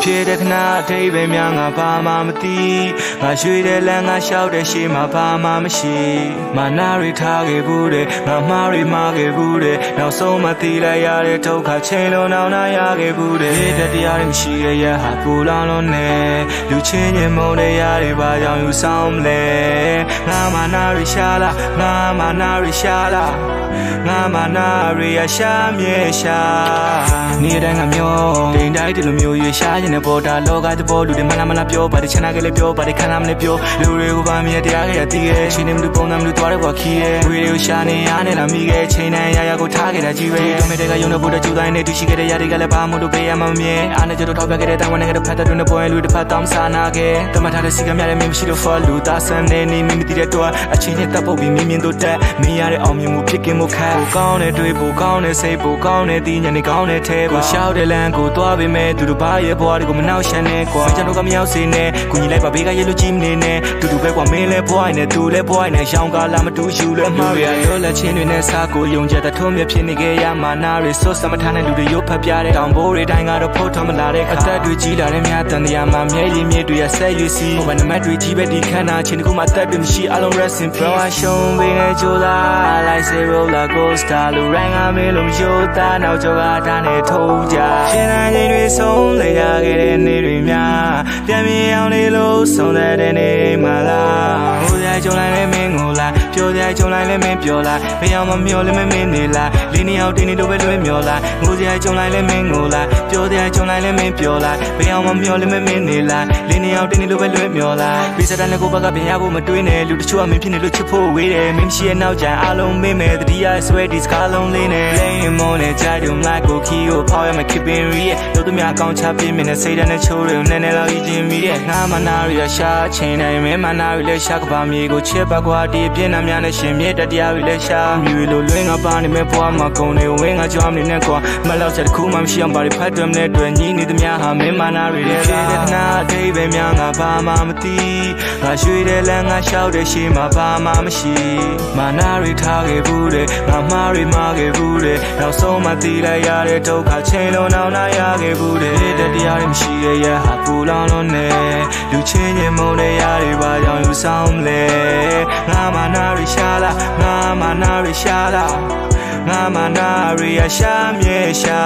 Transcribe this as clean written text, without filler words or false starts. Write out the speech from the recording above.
ဖြစ်တဲ့ခဏအထိပ်ပဲများငါဘာမှမသိငါရွှေတဲ့လမ်းငါလျှောက်တဲ့ရှေ့မှာဘာမှမရှိမာနာတွေထားခဲ့ဘူးတဲ့ငါမှားတွေမှားခဲ့ဘူးတဲ့နောက်ဆုံးမှသိလိုက်ရတဲ့ဒုက္ခချိန်လုံးအောင်နာရခဲ့ဘူးတဲ့တရားတွေမရှိရရဟာပူလောင်လုံးနဲ့လူချင်းချင်းမုန်းတရားတွေဘာကြောင့်ယူဆောင်မလဲငါမာနာတွေရှာလာငါမာနာတွေရှာလာငါမာနာတွေရရှာမြေရှာနေတဲ့ငါမျိုးတိမ်တိုင်းတလူမျိုးရွေရှာခြင်းနဲ့ပေါ်တာလောကသဘောလူတွေမလားမလားပြောပါတယ်ချမ်းသာကလေးပြောပါတယ်ခန္ဓာမလေးပြောလူတွေကိုပါမြဲတရားကြရတည်ရဲ့ချင်းနေမလို့ပုံစံမလို့သွားတယ်ကွာခီးရဲ့ဝေတွေကိုရှာနေရနဲ့လာမိခဲ့ချိန်တိုင်းရရကိုထားခဲ့တာကြီးပဲတမဲတဲ့ကယုံတဲ့ဘုဒ္ဓကျူတိုင်းနဲ့တူရှိခဲ့တဲ့ຢာတွေကလည်းဘာမှမလို့ပေးရမှမမြင်အားနဲ့ကြတော့ထောက်ပြခဲ့တဲ့တောင်းဝန်နဲ့ကတော့ဖတ်တဲ့တွင်ပေါ်ရင်လူတစ်ဖက်တောင်းစားနာခဲ့တမထားတဲ့စီကမြတဲ့မင်းမရှိတော့ for လူသားဆန်နေနေမင်းမသိတဲ့တော့အချင်းချင်းတပ်ပုတ်ပြီးမြင်မြင်တို့တက်မင်းရတဲ့အောင်မြင်မှုဖြစ်ကင်းမှုခတ်ကိုကောင်းတဲ့တွေးဖို့ကောင်းတဲ့စိတ်ဖို့ကောင်းတဲ့တီးညနေကောင်းတဲ့ထဲကိုရှောက်တဲ့လမ်းကိုသွားပေမဲ့သူတို့ဘာရဲ့ဘွားတွေကိုမနှောက်ရှက်နဲ့ကွာကျွန်တော်ကမရောက်စေနဲ့ကိုကြီးလိုက်ပါဘေးကရဲလို့ကြီးမနေနဲ့တူတူပဲကွာမင်းလဲဘွားနဲ့သူလဲဘွားနဲ့ရောင်ကားလာမတူယူလဲမှားရရောလက်ချင်းတွေနဲ့စားကိုယုံကြတဲ့ထုံးမြဖြစ်နေခဲ့ရမာနာတွေစွတ်စမထားတဲ့လူတွေရုပ်ဖက်ပြတဲ့တောင်ဘိုးတွေတိုင်းကတော့ဖို့ထွန်မလာတဲ့ခါအသက်တွေကြီးလာတဲ့များတန်တရားမှာမြဲရည်မြဲတွေရဆက်ရွေးစီဘယ်နှမတ်တွေကြီးပဲဒီခန္ဓာချင်းတစ်ခုမှအသက်တွေမရှိအလုံး rest in peace ရှုံးပေးနေကြလားလိုက်စေ roller coaster လူရိုင်းကမင်းလုံးရိုးသားနောက်ကျော်ကထားနေထုံးကြရှင်နိုင်ချင်းတွေဆုံးလေရခဲ့တဲ့နေ့တွေများပြန်မြင်အောင်လေးလို့ဆုံးတဲ့နေ့မှလားဟိုကြကြုံလိုက်လဲမင်းကိုလားပြောကြကြုံလိုက်လဲမင်းပြောလားဘယ်အောင်မမျောလဲမင်းနေလားလင်းနေအောင်တင်းနေလို့ပဲလွဲမျောလားငိုကြကြုံလိုက်လဲမင်းကိုလားပြောကြကြုံလိုက်လဲမင်းပြောလားဘယ်အောင်မမျောလဲမင်းနေလားလင်းနေအောင်တင်းနေလို့ပဲလွဲမျောလားပြီးစတဲ့ကိုဘက်ကပြင်ရဖို့မတွေးနဲ့လူတချို့ကမင်းဖြစ်နေလို့ချစ်ဖို့ဝေးတယ်မင်းရှိရဲ့နောက်ကျအလုံးမင်းမဲ့တတိယဆွဲဒီစကားလုံးလေးနဲ့လိမ့်မောနဲ့ကြိုက်တယ်မလိုက်ကိုခီကိုဖောက်ရမခစ်ပင်ရီရဲ့တို့သူများကောင်းချပြင်းမင်းနဲ့စိတ်ဓာတ်နဲ့ချိုးတယ်နည်းနည်းလောက်ကြီးမိတဲ့ငါမနာရရှာချင်းနိုင်မင်းမနာရလဲရှာကပါမြေကိုချစ်ပါကွာဒီပြင်းနှများနဲ့ရှင်မြဲတရားတွေလဲရှာမြူလိုလွင်းငါပါနေမဲ့ဘွားမှာကုန်နေဝင်းငါကြွားနေနဲ့ကွာမလောက်ချက်တစ်ခုမှမရှိအောင်ပါရဖတ်တယ်နဲ့တွေ့ညီနေသမျှဟာမင်းမနာရတဲ့ခဏအထိပ်ပဲများငါဘာမှမသိငါရွှေတဲ့လမ်းငါလျှောက်တဲ့ရှေ့မှာဘာမှမရှိမာနာတွေထားခဲ့ဘူးတဲ့ငါမှားတွေမှားခဲ့ဘူးတဲ့နောက်ဆုံးမှသိလိုက်ရတဲ့ဒုက္ခချိန်လုံးအောင်နာရခဲ့ဘူးတဲ့တရားတွေမရှိရရဟာပူလောင်လုံးနဲ့လူချင်းချင်းမုန်းတရားတွေဘာကြောင့်ယူဆောင်မလဲငါမာနာတွေရှာလာငါမာနာတွေရှာလာငါမာနာတွေရရှာမြေရှာ